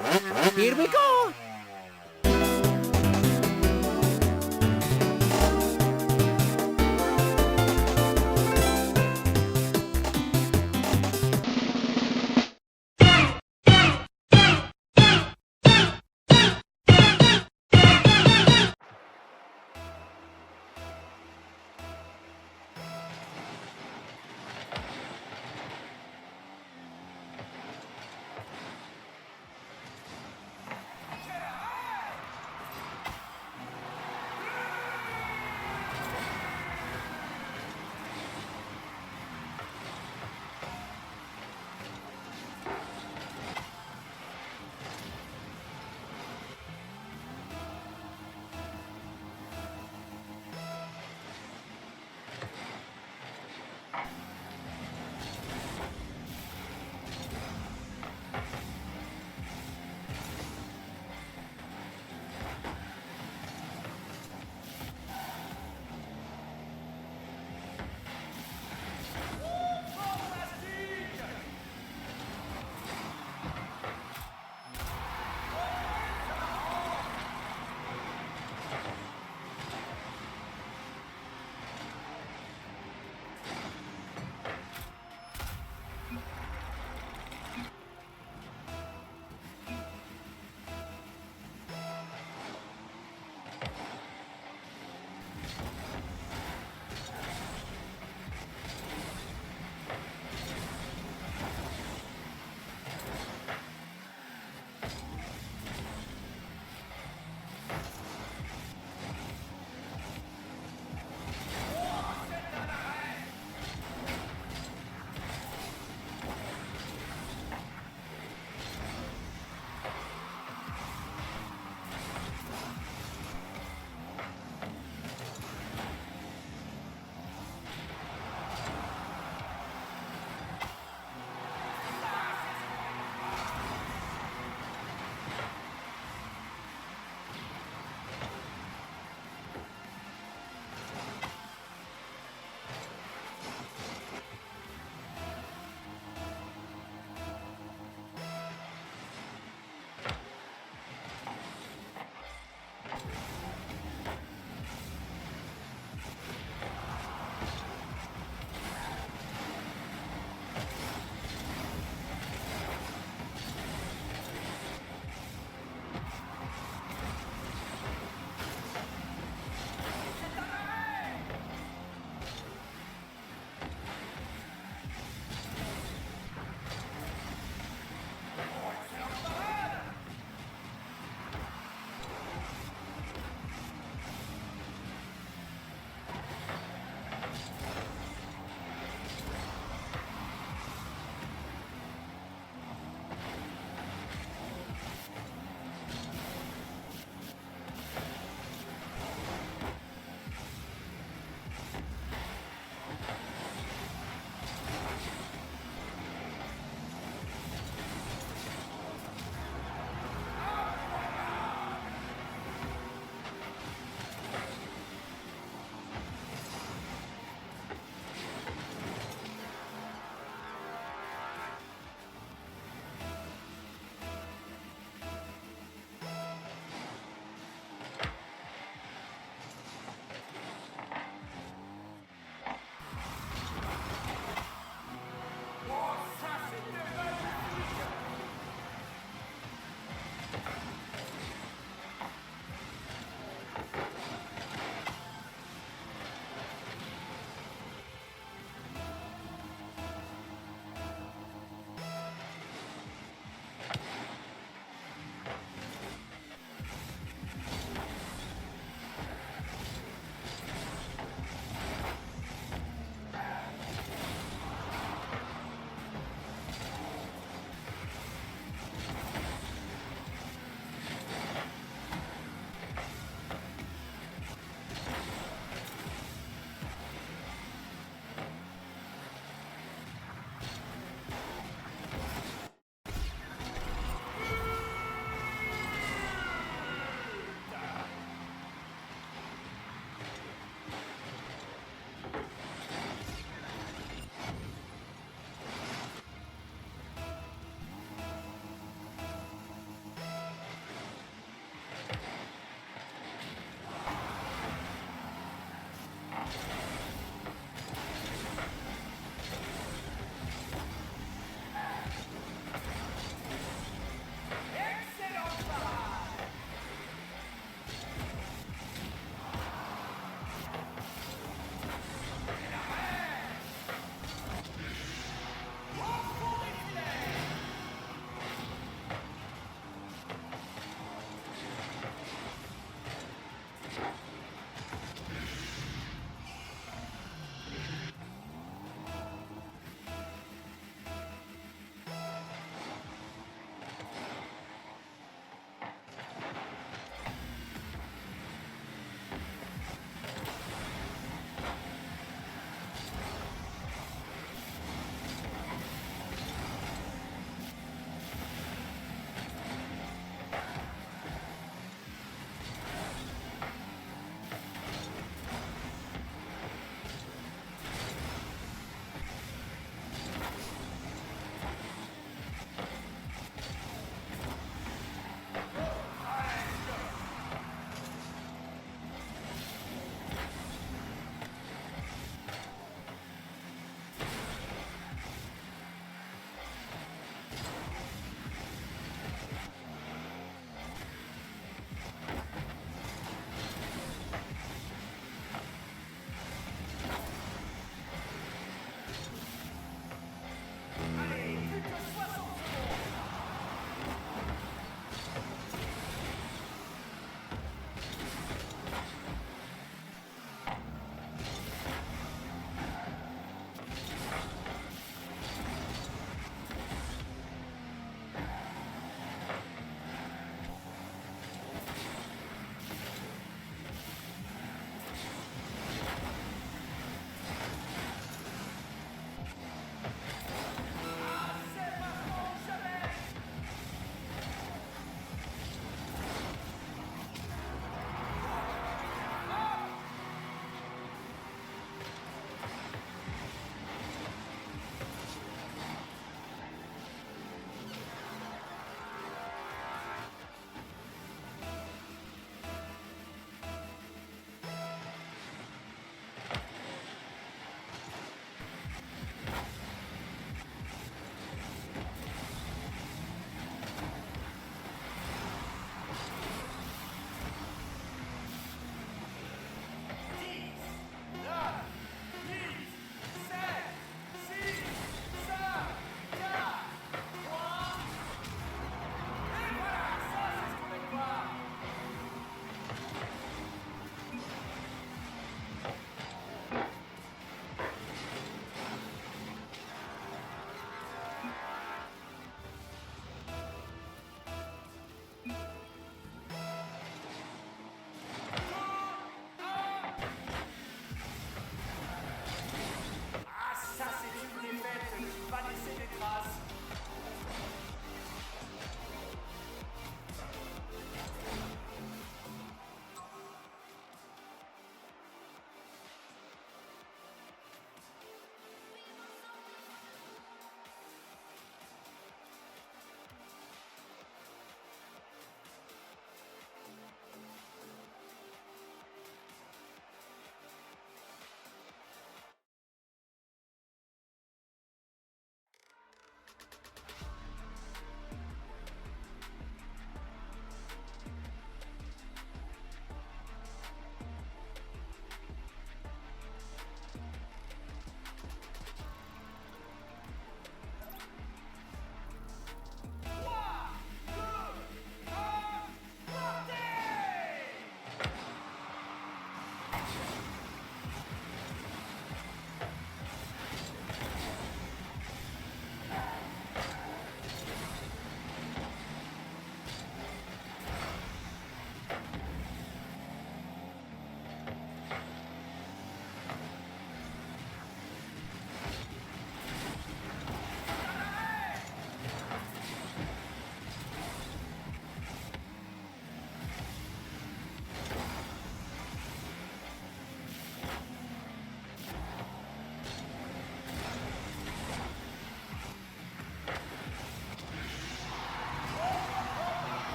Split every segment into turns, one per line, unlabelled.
Here we go!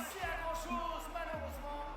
passé à grand chose, malheureusement.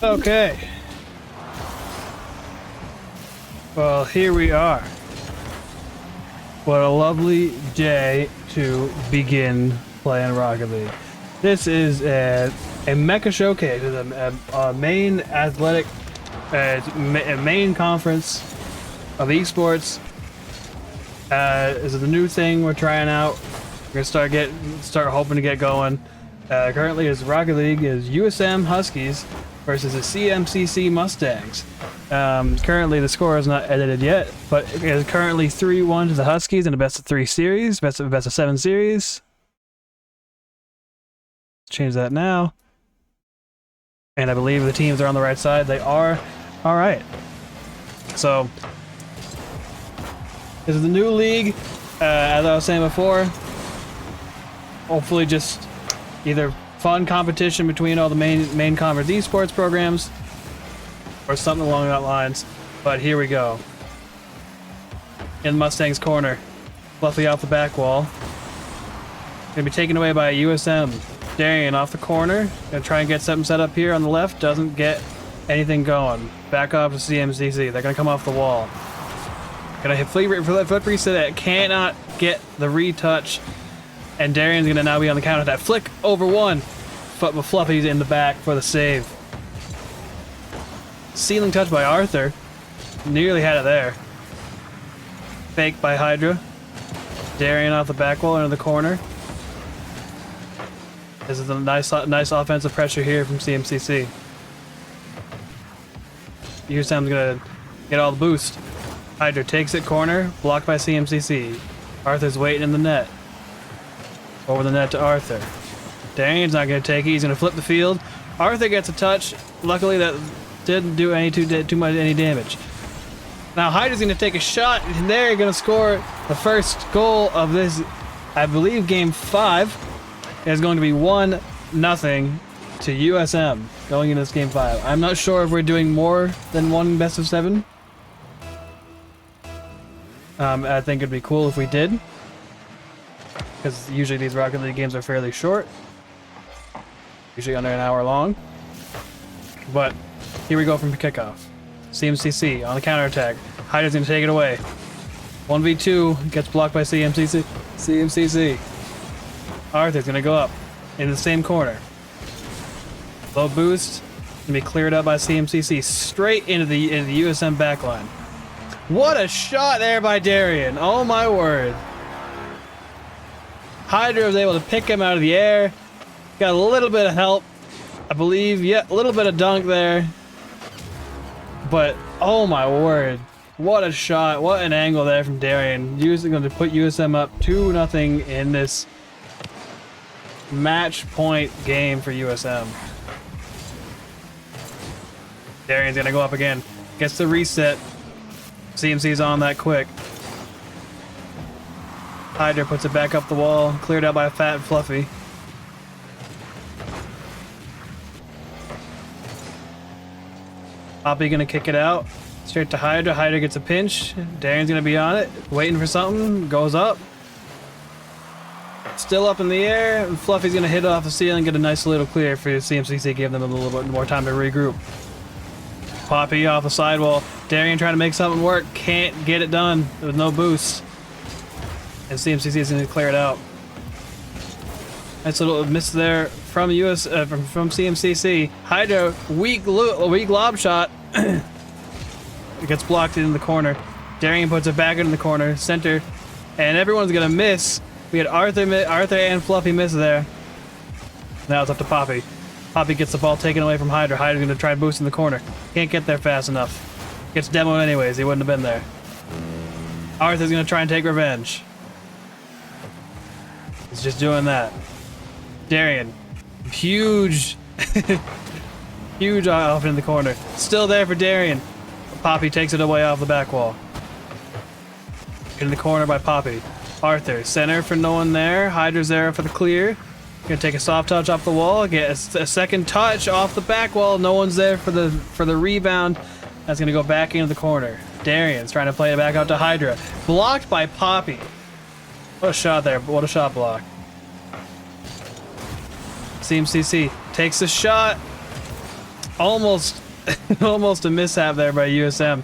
Okay. Well, here we are. What a lovely day to begin playing Rocket League. This is a MECA showcase, a main athletic, main conference of esports. This is the new thing we're trying out. We're gonna start hoping to get going. Currently, is Rocket League is USM Huskies versus the CMCC Mustangs. Currently, the score is not edited yet, but it is currently 3-1 to the Huskies in a best-of-3 series, best-of-7 series. Change that now. And I believe the teams are on the right side. They are. All right. So, this is the new league. As I was saying before, hopefully just either fun competition between all the main conference esports programs or something along that lines. But here we go. In Mustang's corner. Fluffy off the back wall. Gonna be taken away by USM. Darian off the corner. Gonna try and get something set up here on the left. Doesn't get anything going. Back off to CMCC. They're gonna come off the wall. Gonna hit flip reset. Cannot get the retouch. And Darian's gonna now be on the counter attack. Flick over one. But Fluffy's in the back for the save. Ceiling touch by Arthur. Nearly had it there. Fake by Hydra. Darian off the back wall into the corner. This is a nice offensive pressure here from CMCC. USM's gonna get all the boost. Hydra takes it corner, blocked by CMCC. Arthur's waiting in the net. Over the net to Arthur. Darian's not gonna take it, he's gonna flip the field. Arthur gets a touch. Luckily that didn't do any damage. Now Hydra's gonna take a shot, and they're gonna score the first goal of this, I believe, game 5. Is going to be 1-0 to USM going into this game 5. I'm not sure if we're doing more than one best of 7. I think it'd be cool if we did, because usually these Rocket League games are fairly short, usually under an hour long. But here we go from the kickoff. CMCC on the counterattack. Hydra's gonna take it away. 1v2 gets blocked by CMCC. Arthur's gonna go up in the same corner. Low boost, gonna be cleared up by CMCC straight into the USM backline. What a shot there by Darian! Oh my word! Hydra was able to pick him out of the air. Got a little bit of help, I believe. Yeah, a little bit of dunk there. But oh my word! What a shot! What an angle there from Darian. Going to put USM up 2-0 in this match point game for USM. Darian's gonna go up again. Gets the reset. CMC's on that quick. Hydra puts it back up the wall. Cleared out by Fat and Fluffy. Poppy gonna kick it out. Straight to Hydra. Hydra gets a pinch. Darian's gonna be on it. Waiting for something. Goes up. Still up in the air, and Fluffy's gonna hit it off the ceiling, get a nice little clear for CMCC, give them a little bit more time to regroup. Poppy off the sidewall. Darian trying to make something work, can't get it done with no boost. And CMCC is gonna clear it out. Nice little miss there from from CMCC. Hydra weak lob shot. It gets blocked in the corner. Darian puts it back into the corner, center, and everyone's gonna miss. We had Arthur and Fluffy miss there. Now it's up to Poppy. Poppy gets the ball taken away from Hydra. Hydra's gonna try and boost in the corner. Can't get there fast enough. Gets demoed anyways, he wouldn't have been there. Arthur's gonna try and take revenge. He's just doing that. Darian. Huge huge off in the corner. Still there for Darian. Poppy takes it away off the back wall. In the corner by Poppy. Arthur, center for no one there. Hydra's there for the clear. Gonna take a soft touch off the wall. Get a second touch off the back wall. No one's there for the rebound. That's gonna go back into the corner. Darian's trying to play it back out to Hydra. Blocked by Poppy. What a shot there. What a shot block. CMCC takes a shot. Almost, almost a mishap there by USM.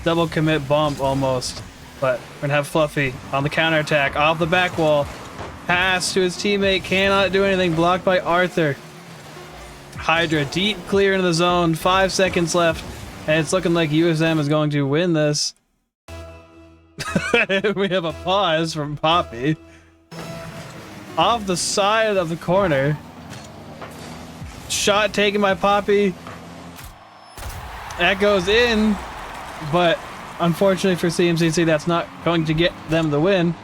Double commit bump almost. But we're gonna have Fluffy on the counterattack, off the back wall. Pass to his teammate, cannot do anything, blocked by Arthur. Hydra deep clear into the zone, 5 seconds left, and it's looking like USM is going to win this. We have a pause from Poppy. Off the side of the corner. Shot taken by Poppy. That goes in, but unfortunately for CMCC, that's not going to get them the win.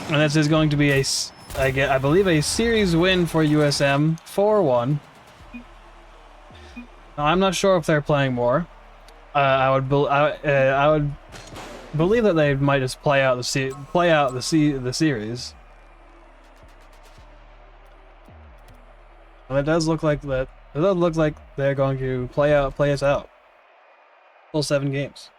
And this is going to be I believe a series win for USM, 4-1. Now, I'm not sure if they're playing more. I would believe that they might just play out the series. And it does look like that. It does look like they're going to play us out. Full 7 games.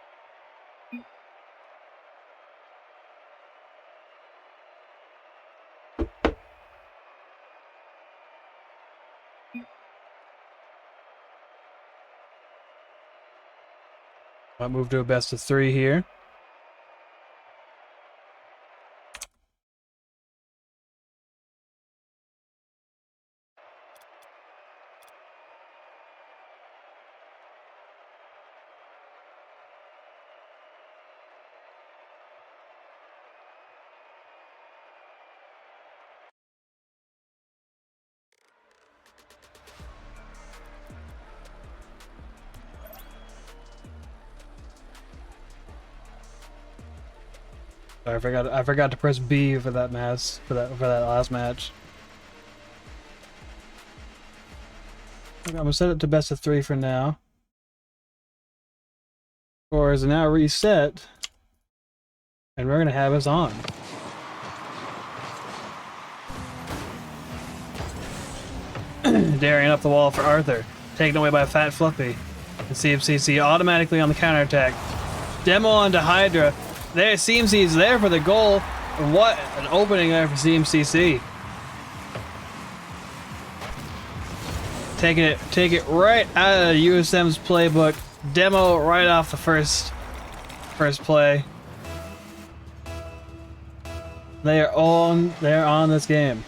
Might move to a best of 3 here. Sorry, I forgot to press B for that match, for that last match. Okay, I'm gonna set it to best of 3 for now. Scores are now reset, and we're gonna have us on. Daring up the wall for Arthur, taken away by Fat Fluffy. And CMCC automatically on the counterattack. Demo onto Hydra. There, CMC is there for the goal. What an opening there for CMCC. Take it right out of USM's playbook. Demo right off the first play. They're on this game.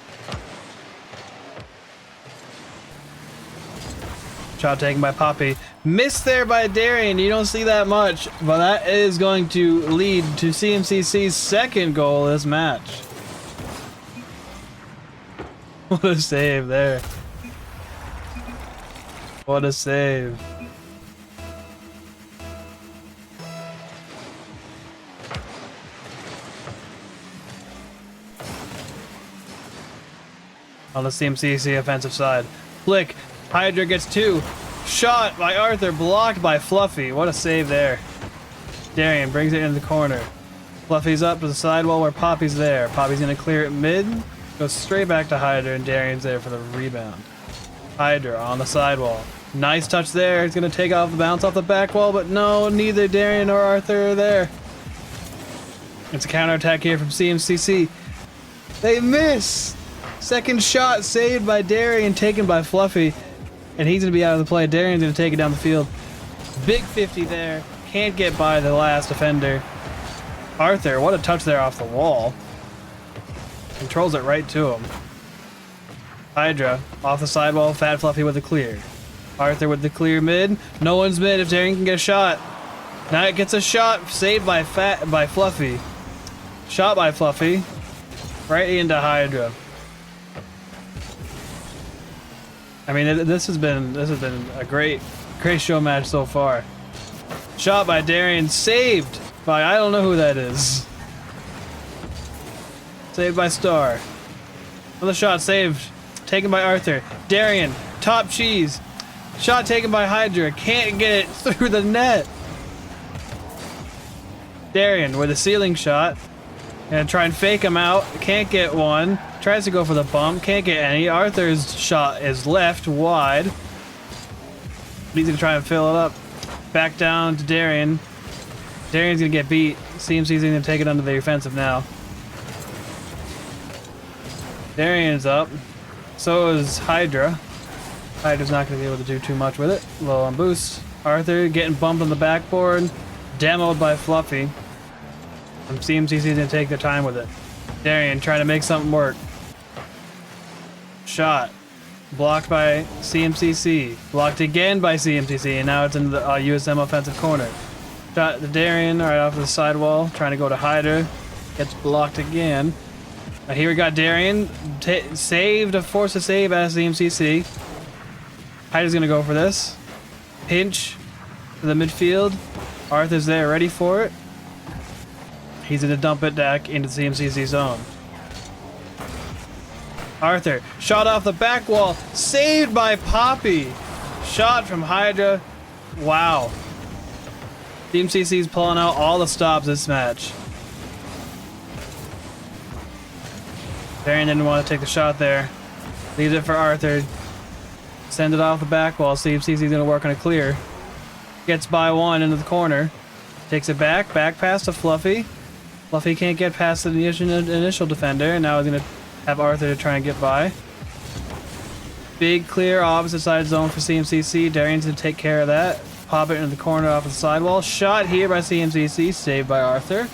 Shot taken by Poppy. Missed there by Darian. You don't see that much, but that is going to lead to CMCC's second goal this match. What a save there. What a save. On the CMCC offensive side. Flick. Hydra gets 2. Shot by Arthur, blocked by Fluffy. What a save there. Darian brings it into the corner. Fluffy's up to the sidewall where Poppy's there. Poppy's gonna clear it mid. Goes straight back to Hydra, and Darian's there for the rebound. Hydra on the sidewall. Nice touch there. It's gonna take off the bounce off the back wall, but no, neither Darian nor Arthur are there. It's a counterattack here from CMCC. They miss! Second shot saved by Darian, taken by Fluffy. And he's going to be out of the play. Darian's going to take it down the field. Big 50 there. Can't get by the last defender. Arthur, what a touch there off the wall. Controls it right to him. Hydra, off the sidewall. Fat Fluffy with the clear. Arthur with the clear mid. No one's mid if Darian can get a shot. Now it gets a shot. Saved by Fluffy. Shot by Fluffy. Right into Hydra. I mean, this has been a great show match so far. Shot by Darian, saved by I don't know who that is. Saved by Star. Another shot saved, taken by Arthur. Darian, top cheese. Shot taken by Hydra, can't get it through the net. Darian with a ceiling shot. Gonna try and fake him out, can't get one. Tries to go for the bump, can't get any. Arthur's shot is left wide. He's gonna try and fill it up. Back down to Darian. Darian's gonna get beat. CMC's gonna take it under the offensive now. Darian's up. So is Hydra. Hydra's not going to be able to do too much with it. Low on boost. Arthur getting bumped on the backboard. Demoed by Fluffy. And CMCC didn't take their time with it. Darian trying to make something work. Shot. Blocked by CMCC. Blocked again by CMCC. And now it's in the USM offensive corner. Shot to Darian right off the sidewall. Trying to go to Hydra. Gets blocked again. Now here we got Darian. Saved, a force to save as CMCC. Hydra's gonna go for this. Pinch to the midfield. Arthur's there, ready for it. He's gonna dump it back into CMCC zone. Arthur, shot off the back wall. Saved by Poppy. Shot from Hydra. Wow. CMCC's pulling out all the stops this match. Darian didn't want to take the shot there. Leaves it for Arthur. Send it off the back wall. CMCC's going to work on a clear. Gets by one into the corner. Takes it back. Back pass to Fluffy. Fluffy can't get past the initial defender. And now he's going to have Arthur to try and get by. Big clear opposite side zone for CMCC. Darian's going to take care of that. Pop it into the corner off the sidewall. Shot here by CMCC. Saved by Arthur.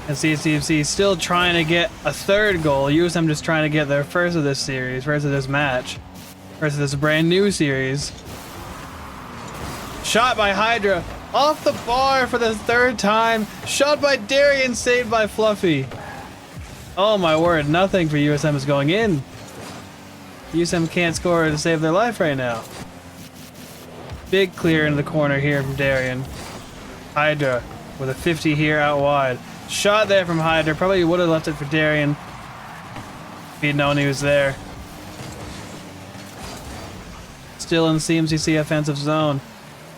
And CMCC still trying to get a third goal. USM just trying to get their first of this series, first of this match, first of this brand new series. Shot by Hydra. Off the bar for the third time. Shot by Darian, saved by Fluffy. Oh my word, nothing for USM is going in. USM can't score to save their life right now. Big clear into the corner here from Darian. Hydra with a 50 here out wide. Shot there from Hydra. Probably would have left it for Darian if he'd known he was there. Still in the CMCC offensive zone.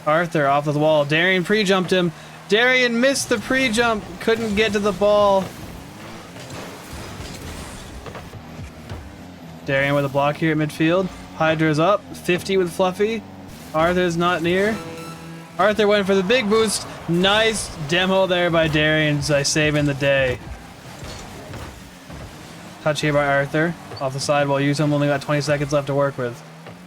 Arthur off the wall. Darian pre-jumped him. Darian missed the pre-jump. Couldn't get to the ball. Darian with a block here at midfield. Hydra's up. 50 with Fluffy. Arthur's not near. Arthur went for the big boost. Nice demo there by Darian, saving the day. Touch here by Arthur. Off the sidewall. USM only got 20 seconds left to work with.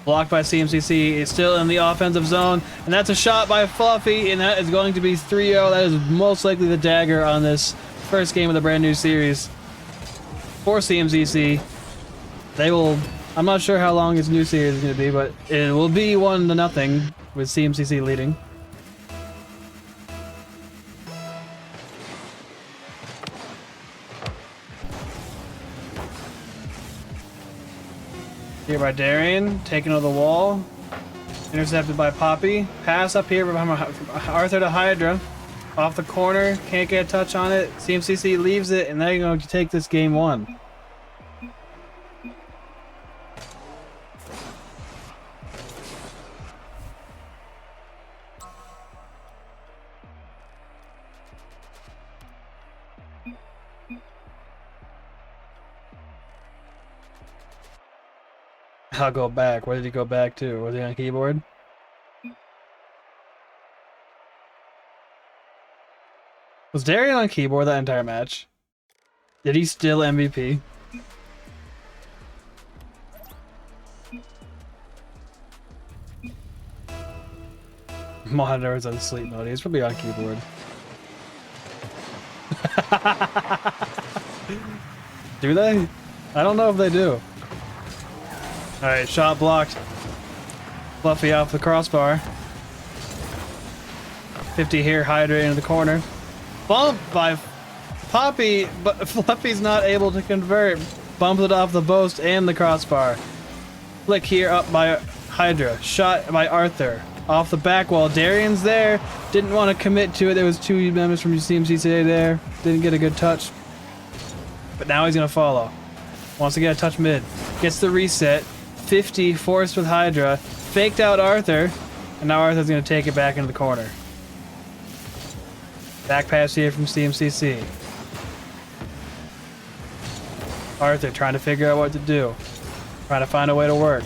Blocked by CMCC. It's still in the offensive zone. And that's a shot by Fluffy. And that is going to be 3-0. That is most likely the dagger on this first game of the brand new series. For CMCC. They will... I'm not sure how long this new series is going to be, but it will be 1-0 with CMCC leading. Here by Darian, taken over the wall. Intercepted by Poppy. Pass up here from Arthur to Hydra. Off the corner, can't get a touch on it. CMCC leaves it, and they're going to take this game 1. I'll go back. Where did he go back to? Was he on keyboard? Was Darian on keyboard that entire match? Did he still MVP? Monitor is on sleep mode. He's probably on keyboard. Do they? I don't know if they do. Alright, shot blocked. Fluffy off the crossbar. 50 here, Hydra into the corner. Bump by Poppy, but Fluffy's not able to convert. Bumped it off the post and the crossbar. Flick here up by Hydra. Shot by Arthur. Off the back wall. Darian's there. Didn't want to commit to it. There was 2 members from CMCC there. Didn't get a good touch. But now he's going to follow. Wants to get a touch mid. Gets the reset. 50 forced with Hydra. Faked out Arthur. And now Arthur's going to take it back into the corner. Back pass here from CMCC. Arthur trying to figure out what to do. Trying to find a way to work.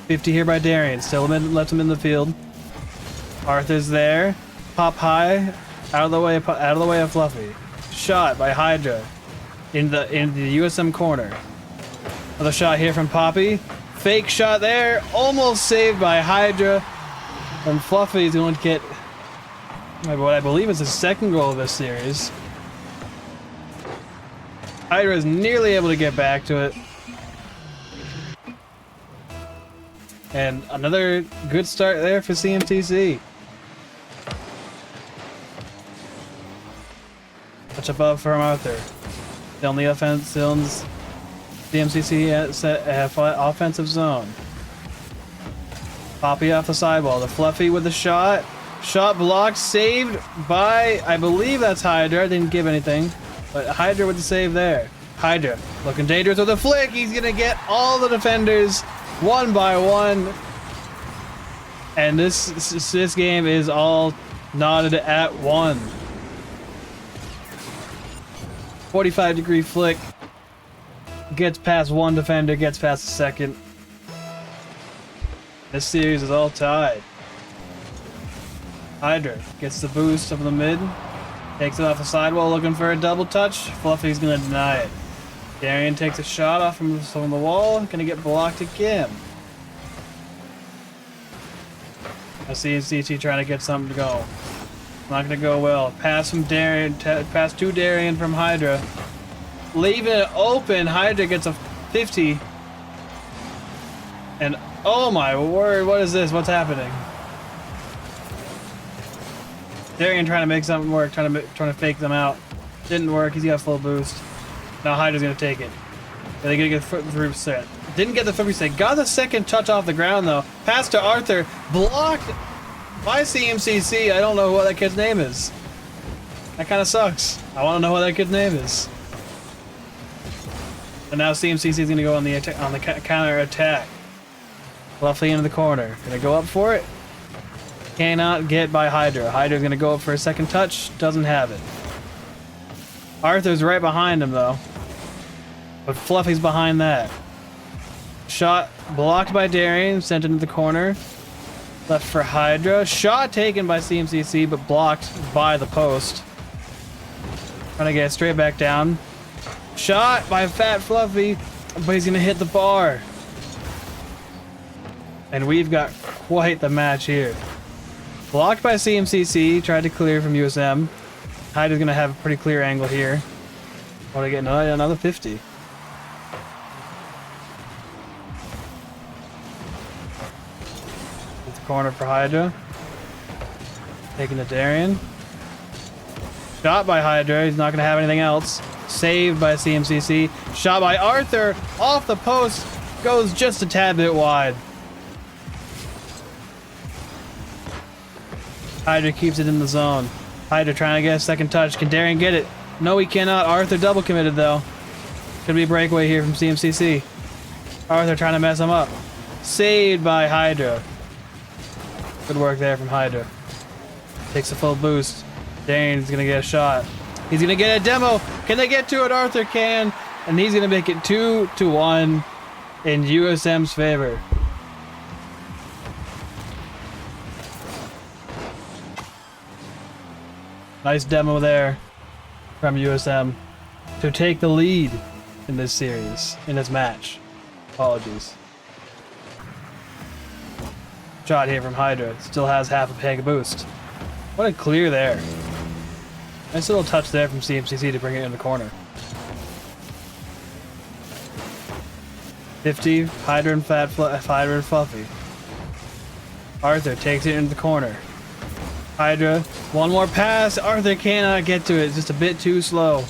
50 here by Darian. Still lets him in the field. Arthur's there. Pop high. Out of the way of Fluffy. Shot by Hydra. In the USM corner. Another shot here from Poppy. Fake shot there. Almost saved by Hydra. And Fluffy is going to get what I believe is his second goal of this series. Hydra is nearly able to get back to it. And another good start there for CMCC. Touch above from Arthur. Still in the offense, still in CMCC offensive zone. Poppy off the sidewall. The Fluffy with the shot. Shot blocked, saved by, I believe that's Hydra. Didn't give anything. But Hydra with the save there. Hydra looking dangerous with a flick. He's going to get all the defenders one by one. And this game is all knotted at one. 45-degree flick. Gets past one defender, gets past the second. This series is all tied. Hydra gets the boost of the mid. Takes it off the sidewall looking for a double touch. Fluffy's gonna deny it. Darian takes a shot off from the wall. Gonna get blocked again. I see CT trying to get something to go. Not gonna go well. Pass from Darian, pass to Darian from Hydra. Leaving it open. Hydra gets a 50. And oh my word, what is this? What's happening? Darian trying to make something work, trying to fake them out. Didn't work. He's got full boost. Now Hydra's gonna take it. Are they gonna get the foot set? Didn't get the foot reset. Got the second touch off the ground though. Pass to Arthur. Blocked by CMCC. I don't know what that kid's name is. That kind of sucks. I want to know what that kid's name is. And now CMCC is gonna go on the counter attack. Fluffy into the corner. Gonna go up for it. Cannot get by Hydra. Hydra's gonna go up for a second touch. Doesn't have it. Arthur's right behind him though. But Fluffy's behind that. Shot blocked by Darian. Sent into the corner. Left for Hydra. Shot taken by CMCC but blocked by the post. Trying to get straight back down. Shot by Fat Fluffy. But he's gonna hit the bar. And we've got quite the match here. Blocked by CMCC, tried to clear from USM. Hydra's gonna have a pretty clear angle here. Want to get another 50. It's the corner for Hydra. Taking the Darian. Shot by Hydra, he's not gonna have anything else. Saved by CMCC. Shot by Arthur, off the post, goes just a tad bit wide. Hydra keeps it in the zone. Hydra trying to get a second touch. Can Darian get it? No, he cannot. Arthur double committed though. Could be a breakaway here from CMCC. Arthur trying to mess him up. Saved by Hydra. Good work there from Hydra. Takes a full boost. Darian's gonna get a shot. He's gonna get a demo. Can they get to it? Arthur can. And he's gonna make it 2-1 in USM's favor. Nice demo there from USM to take the lead in this series, in this match. Apologies. Shot here from Hydra. Still has half a peg boost. What a clear there. Nice little touch there from CMCC to bring it in the corner. 50, Hydra and Hydra and Fluffy. Arthur takes it into the corner. Hydra, one more pass. Arthur cannot get to it. It's just a bit too slow.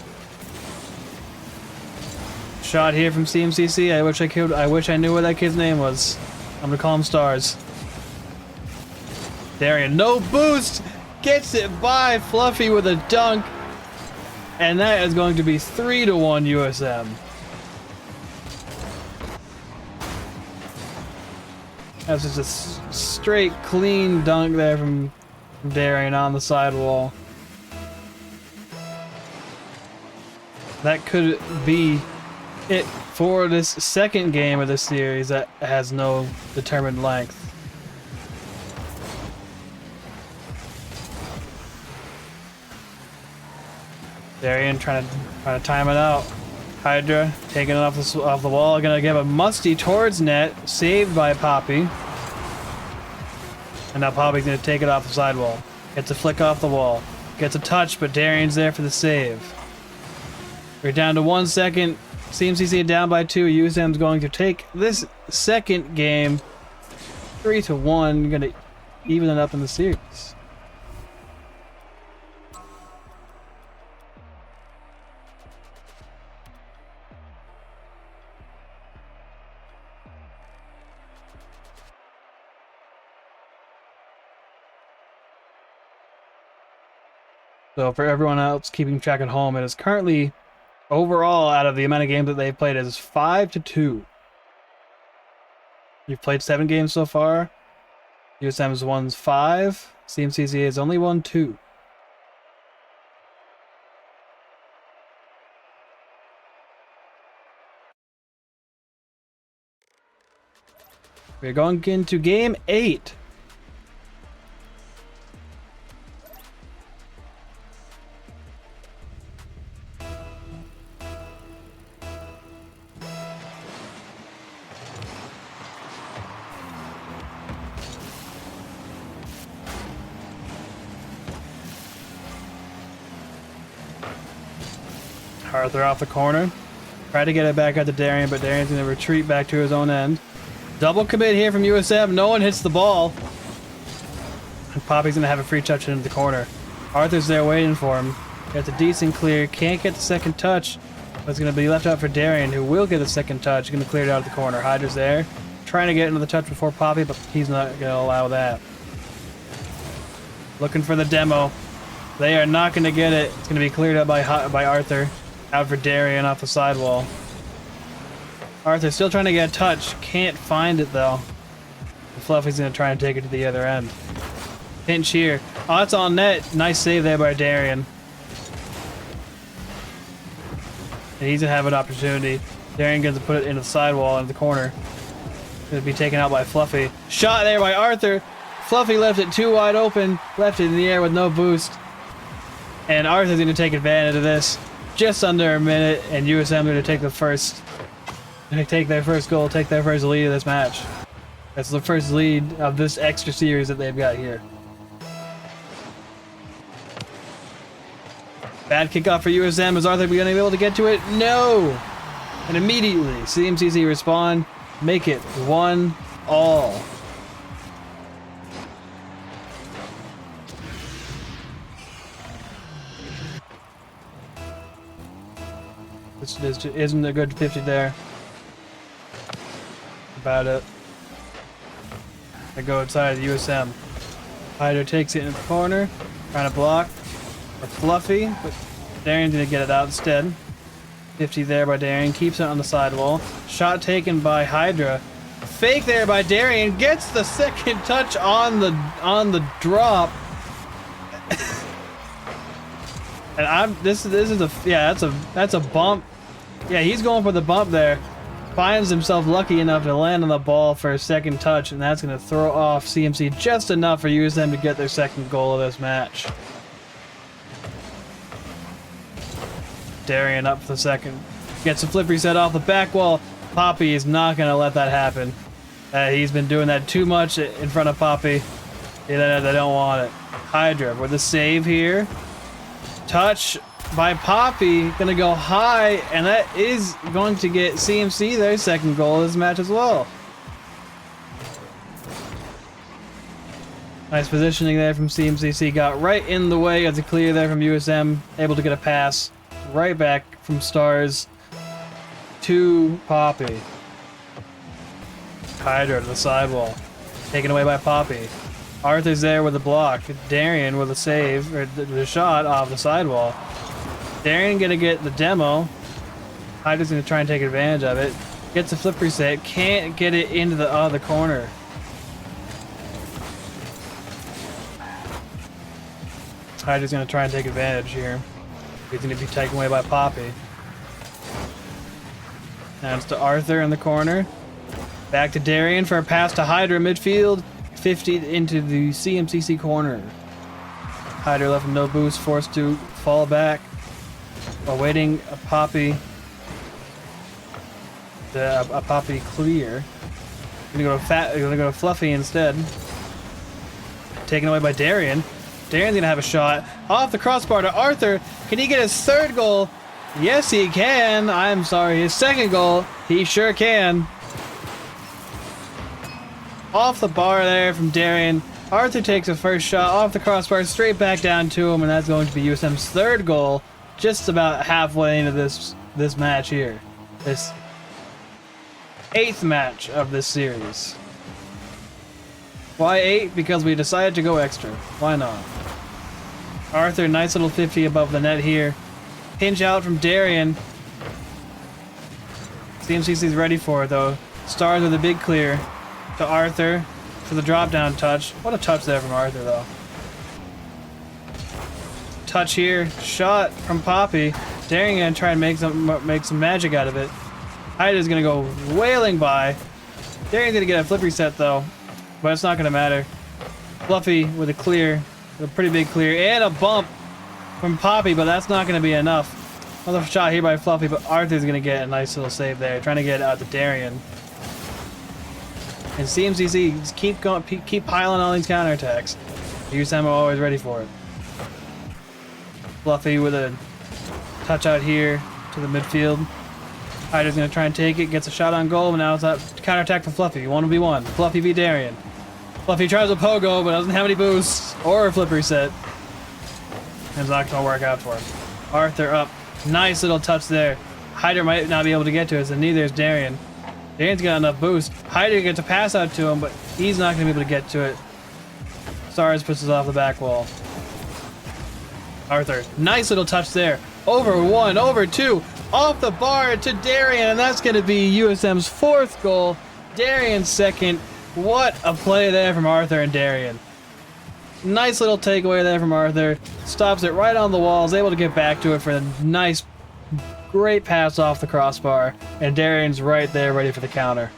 Shot here from CMCC. I wish I knew what that kid's name was. I'm gonna call him Stars. Darian, no boost. Gets it by Fluffy with a dunk. And that is going to be 3-1 USM. That's just a straight, clean dunk there from Darian on the sidewall. That could be it for this second game of the series that has no determined length. Darian trying to time it out. Hydra taking it off the wall. Gonna give a musty towards net. Saved by Poppy. And now Poppy's gonna take it off the sidewall. Gets a flick off the wall. Gets a touch, but Darian's there for the save. We're down to 1 second. CMCC down by 2. USM's going to take this second game 3-1. Gonna even it up in the series. So for everyone else keeping track at home, it is currently overall out of the amount of games that they've played, it is 5-2. You've played 7 games so far. USM's won 5. CMCC has only won 2. We're going into game 8. Arthur off the corner. Try to get it back out to Darian, but Darian's going to retreat back to his own end. Double commit here from USM. No one hits the ball. And Poppy's going to have a free touch into the corner. Arthur's there waiting for him. Gets a decent clear. Can't get the second touch. But it's going to be left out for Darian, who will get a second touch. Going to clear it out of the corner. Hydra's there. Trying to get into the touch before Poppy, but he's not going to allow that. Looking for the demo. They are not going to get it. It's going to be cleared up by Arthur. Out for Darian off the sidewall. Arthur still trying to get a touch. Can't find it though. Fluffy's going to try and take it to the other end. Pinch here. Oh, it's on net. Nice save there by Darian. And he's going to have an opportunity. Darian gets to put it into the sidewall in the corner. Going to be taken out by Fluffy. Shot there by Arthur. Fluffy left it too wide open. Left it in the air with no boost. And Arthur's going to take advantage of this. Just under a minute, and USM going to take their first goal, take their first lead of this match. That's the first lead of this extra series that they've got here. Bad kickoff for USM. Is Arthur going to be able to get to it? No! And immediately, CMCC respond, make it 1-all. This isn't a good 50 there. About it. I go inside the USM. Hydra takes it in the corner, trying to block for Fluffy, but Darian's gonna get it out instead. 50 there by Darian, keeps it on the sidewall. Shot taken by Hydra. Fake there by Darian, gets the second touch on the drop. And this is a that's a bump. Yeah, he's going for the bump there. Finds himself lucky enough to land on the ball for a second touch, and that's going to throw off CMC just enough for USM to get their second goal of this match. Darian up for the second. Gets a flip reset off the back wall. Poppy is not going to let that happen. He's been doing that too much in front of Poppy. They don't want it. Hydra with a save here. Touch by Poppy, gonna go high, and that is going to get CMC their second goal of this match as well. Nice positioning there from CMCC, got right in the way of the clear there from USM, able to get a pass right back from Stars to Poppy. Hydra to the sidewall, taken away by Poppy. Arthur's there with a block. Darian with a save, or the shot off the sidewall. Darian gonna get the demo. Hydra's gonna try and take advantage of it. Gets a flip reset, can't get it into the other corner. Hydra's gonna try and take advantage here. He's gonna be taken away by Poppy. Now it's to Arthur in the corner. Back to Darian for a pass to Hydra midfield. 50 into the CMCC corner. Hydra left with no boost, forced to fall back while waiting a Poppy a Poppy clear. Gonna go to Fluffy instead. Taken away by Darian. Darian's gonna have a shot off the crossbar to Arthur. Can he get his third goal? Yes, he can. I'm sorry, his second goal. He sure can. Off the bar there from Darian. Arthur takes a first shot off the crossbar, straight back down to him, and that's going to be USM's third goal. Just about halfway into this match here. This 8th match of this series. Why 8? Because we decided to go extra. Why not? Arthur, nice little 50 above the net here. Pinch out from Darian. CMCC's ready for it though. Stars with a big clear to Arthur for the drop down touch. What a touch there from Arthur though. Touch here, shot from Poppy. Darian gonna try and make some magic out of it. Hydra's gonna go wailing by. Darian's gonna get a flip reset though, but it's not gonna matter. Fluffy with a clear, a pretty big clear, and a bump from Poppy, but that's not gonna be enough. Another shot here by Fluffy, but Arthur's gonna get a nice little save there, trying to get it out to Darian. And CMCC just keep piling on these counterattacks. USM are always ready for it. Fluffy with a touch out here to the midfield. Hydra's gonna try and take it, gets a shot on goal, and now it's a counterattack from Fluffy. 1v1. Fluffy v Darian. Fluffy tries a pogo, but doesn't have any boosts or a flip reset. And it's not gonna work out for him. Arthur up. Nice little touch there. Hydra might not be able to get to it, and neither is Darian. Darian's got enough boost. Hydra gets a pass out to him, but he's not gonna be able to get to it. Stars puts us off the back wall. Arthur, nice little touch there. Over 1, over 2, off the bar to Darian, and that's gonna be USM's 4th goal. Darian's 2nd. What a play there from Arthur and Darian. Nice little takeaway there from Arthur. Stops it right on the wall. Is able to get back to it for a nice, great pass off the crossbar. And Darian's right there ready for the counter.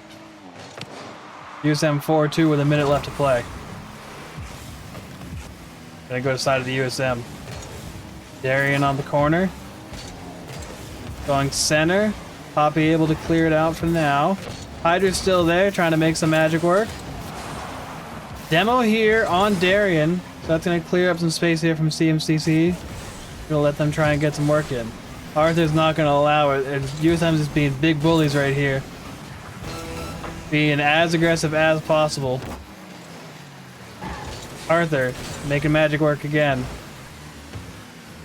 USM 4-2 with a minute left to play. Gonna go to the side of the USM. Darian on the corner. Going center. Poppy able to clear it out for now. Hydra's still there, trying to make some magic work. Demo here on Darian. So that's going to clear up some space here from CMCC. Gonna let them try and get some work in. Arthur's not going to allow it. And USM's just being big bullies right here. Being as aggressive as possible. Arthur making magic work again.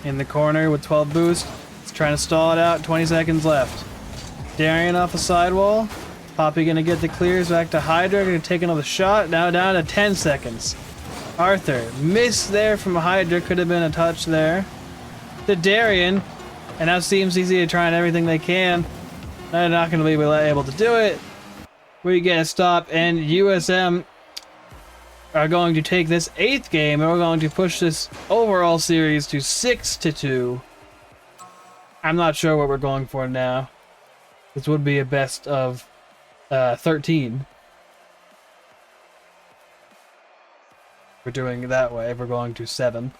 In the corner with 12 boost. He's trying to stall it out. 20 seconds left. Darian off the sidewall. Poppy gonna get the clears back to Hydra. Gonna take another shot. Now down to 10 seconds. Arthur missed there from Hydra. Could have been a touch there. To Darian. And now CMCC are trying everything they can. They're not gonna be able to do it. We get a stop, and USM are going to take this 8th game, and we're going to push this overall series to 6-2. I'm not sure what we're going for now. This would be a best of 13. We're doing it that way. We're going to 7.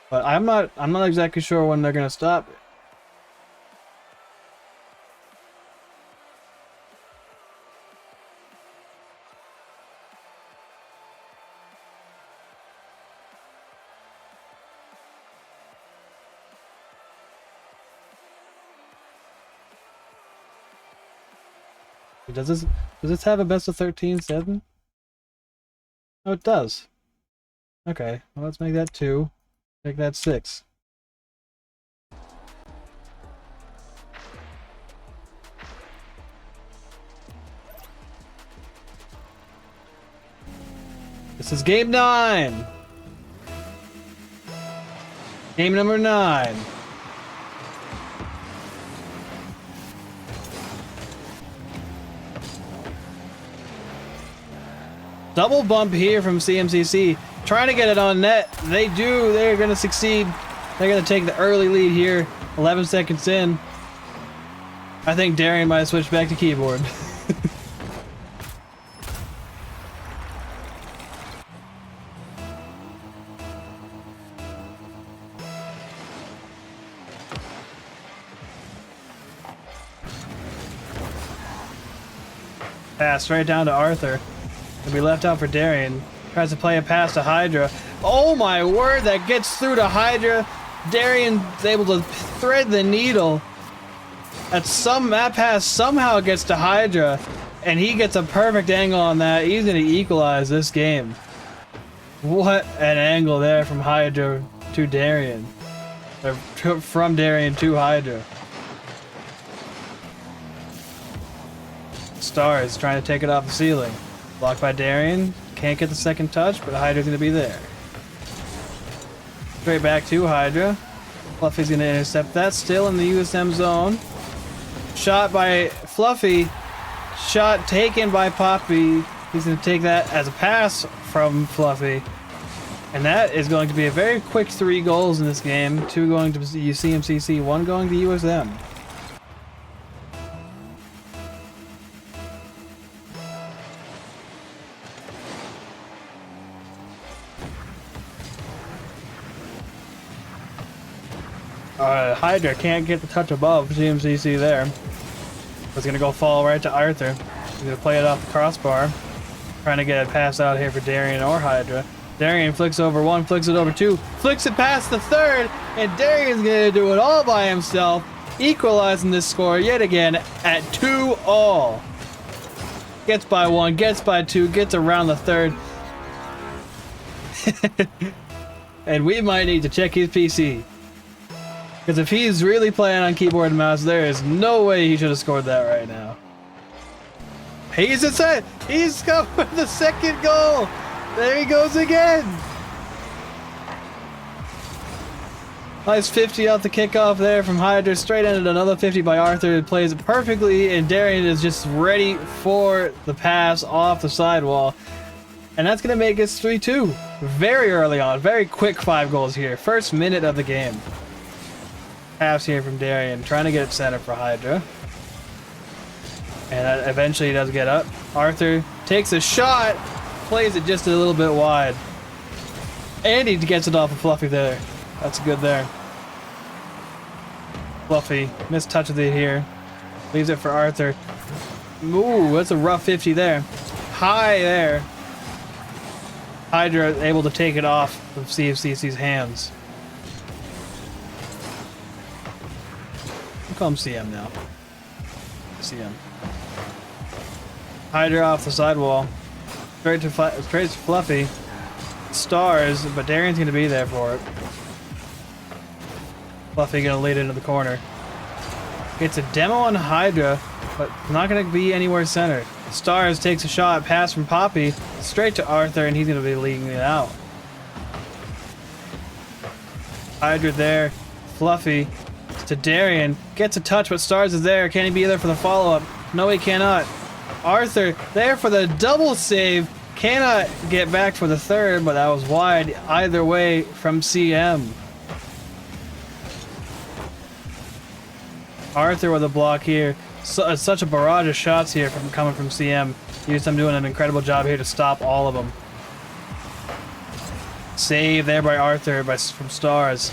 But I'm not exactly sure when they're gonna stop it. Does this have a best of 13 7? Oh, it does. Okay, well, let's make that 2. Make that 6. This is game 9. Game number 9. Double bump here from CMCC. Trying to get it on net. They do. They're going to succeed. They're going to take the early lead here. 11 seconds in. I think Darian might have switched back to keyboard. Pass right down to Arthur. Gonna be left out for Darian. Tries to play a pass to Hydra. Oh my word, that gets through to Hydra. Darian's able to thread the needle. That pass somehow gets to Hydra, and he gets a perfect angle on that. He's gonna equalize this game. What an angle there from Hydra to Darian. Or from Darian to Hydra. Stars trying to take it off the ceiling. Blocked by Darian. Can't get the second touch, but Hydra's gonna be there. Straight back to Hydra. Fluffy's gonna intercept that. Still in the USM zone. Shot by Fluffy. Shot taken by Poppy. He's gonna take that as a pass from Fluffy. And that is going to be a very quick 3 goals in this game. 2 going to CMCC, 1 going to USM. Hydra can't get the touch above CMCC there. It's gonna go fall right to Arthur. He's gonna play it off the crossbar. Trying to get a pass out here for Darian or Hydra. Darian flicks over 1, flicks it over 2, flicks it past the 3rd, and Darian's gonna do it all by himself, equalizing this score yet again at 2-all. Gets by 1, gets by 2, gets around the 3rd. And we might need to check his PC. Because if he's really playing on keyboard and mouse, there is no way he should have scored that right now. He's inside! He's scored the 2nd goal! There he goes again! Nice 50 off the kickoff there from Hydra. Straight ended another 50 by Arthur. It plays it perfectly, and Darian is just ready for the pass off the sidewall. And that's going to make us 3-2. Very early on. Very quick 5 goals here. First minute of the game. Pass here from Darian, trying to get it center for Hydra. And eventually he does get up. Arthur takes a shot, plays it just a little bit wide. And he gets it off of Fluffy there. That's good there. Fluffy, missed touch of it here. Leaves it for Arthur. Ooh, that's a rough 50 there. High there. Hydra able to take it off of CMCC's hands. We'll call him CM now. CM. Hydra off the sidewall. Straight to Fluffy. Stars, but Darian's going to be there for it. Fluffy going to lead into the corner. Gets a demo on Hydra, but not going to be anywhere centered. Stars takes a shot, pass from Poppy, straight to Arthur, and he's going to be leading it out. Hydra there. Fluffy to Darian. Gets a touch, but Stars is there. Can he be there for the follow-up? No, he cannot. Arthur there for the double save. Cannot get back for the 3rd, but that was wide either way from CM. Arthur with a block here. Such a barrage of shots here coming from CM. USM doing an incredible job here to stop all of them. Save there by Arthur from Stars.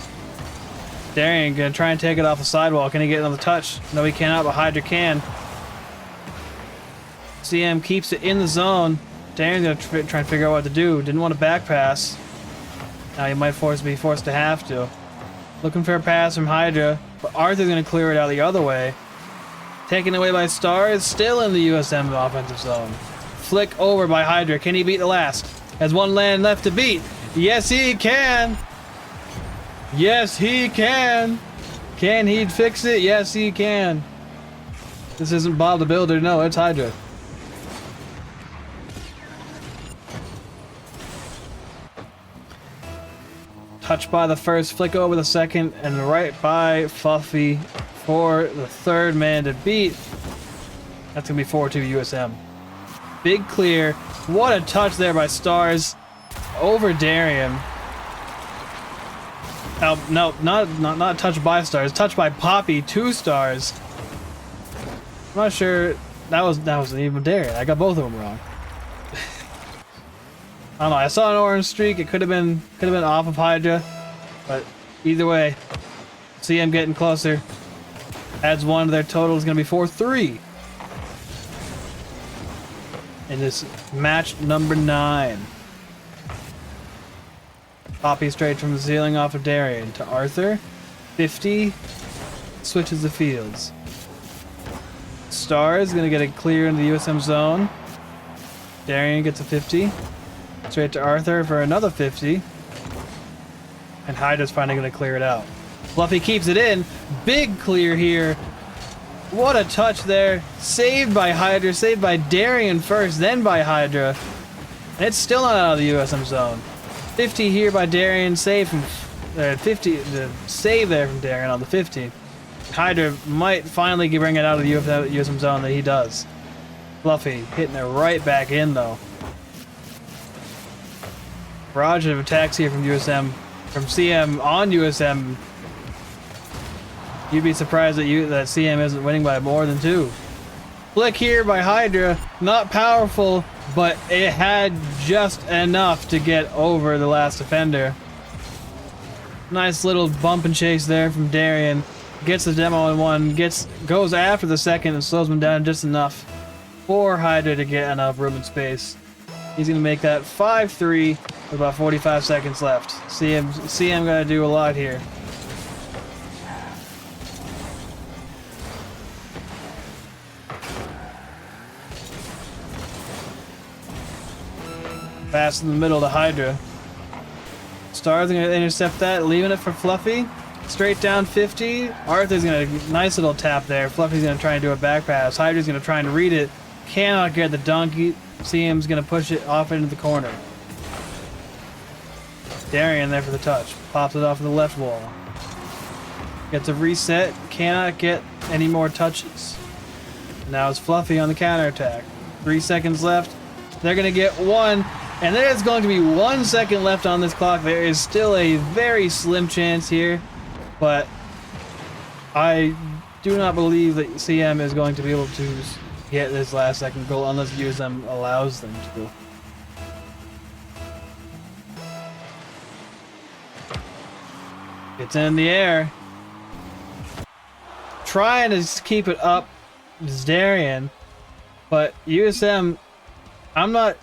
Darian gonna try and take it off the sidewall. Can he get another touch? No, he cannot, but Hydra can. CM keeps it in the zone. Darian's gonna try and figure out what to do. Didn't want to back pass. Now he might be forced to have to. Looking for a pass from Hydra, but Arthur's gonna clear it out the other way. Taken away by Stars, still in the USM offensive zone. Flick over by Hydra. Can he beat the last? Has 1 land left to beat. Yes, he can. Yes, he can. Can he fix it? Yes, he can. This isn't Bob the Builder. No, it's Hydra. Touch by the 1st, flick over the 2nd, and right by Fluffy for the 3rd man to beat. That's going to be 4-2 USM. Big clear. What a touch there by Stars over Darian. No, not touched by Stars. Touched by Poppy to Stars. I'm not sure that wasn't even Darian. I got both of them wrong. I don't know. I saw an orange streak. It could have been off of Hydra, but either way, CM getting closer. Adds 1 to their total. Is going to be 4-3. in this match number 9. Poppy straight from the ceiling off of Darian to Arthur. 50. Switches the fields. Star is going to get a clear into the USM zone. Darian gets a 50. Straight to Arthur for another 50. And Hydra's finally going to clear it out. Fluffy keeps it in. Big clear here. What a touch there. Saved by Hydra. Saved by Darian first, then by Hydra. And it's still not out of the USM zone. 50 here by Darian. Save from 50. The save there from Darian on the 50. Hydra might finally bring it out of the USM zone that he does. Fluffy hitting it right back in though. Barrage of attacks here from USM. From CM on USM. You'd be surprised that CM isn't winning by more than 2. Flick here by Hydra. Not powerful, but it had just enough to get over the last defender. Nice little bump and chase there from Darian. Gets the demo in 1. Goes after the second and slows him down just enough for Hydra to get enough room and space. He's going to make that 5-3 with about 45 seconds left. CM got to do a lot here. Pass in the middle to Hydra. Star's going to intercept that, leaving it for Fluffy. Straight down 50. Arthur's going to nice little tap there. Fluffy's going to try and do a back pass. Hydra's going to try and read it. Cannot get the donkey. CM's going to push it off into the corner. Darian there for the touch. Pops it off the left wall. Gets a reset. Cannot get any more touches. Now it's Fluffy on the counterattack. 3 seconds left. They're going to get 1. And there's going to be 1 second left on this clock. There is still a very slim chance here. But I do not believe that CM is going to be able to get this last second goal unless USM allows them to. It's in the air. Trying to keep it up is Darian. But USM, I'm not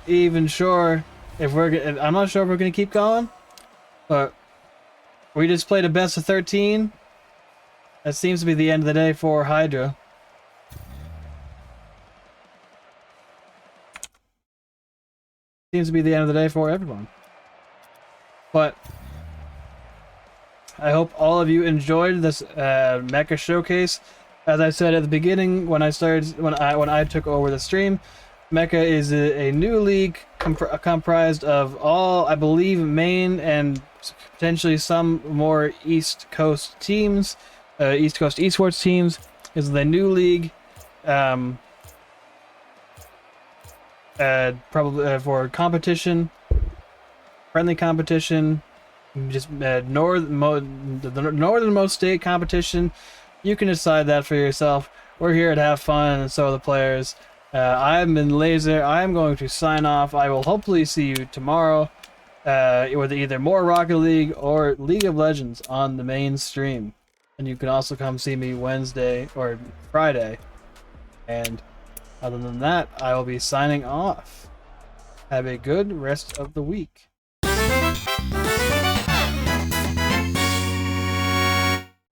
sure if we're going to keep going. But we just played a best of 13. That seems to be the end of the day for Hydra. Seems to be the end of the day for everyone. But I hope all of you enjoyed this MECA showcase. As I said at the beginning, when I took over the stream, MECA is a new league comprised of all, I believe, main and potentially some more East Coast teams. East Coast esports teams is the new league. Probably for competition, friendly competition, just the northernmost state competition. You can decide that for yourself. We're here to have fun, and so are the players. I've been Laser. I'm going to sign off. I will hopefully see you tomorrow with either more Rocket League or League of Legends on the main stream. And you can also come see me Wednesday or Friday. And other than that, I will be signing off. Have a good rest of the week.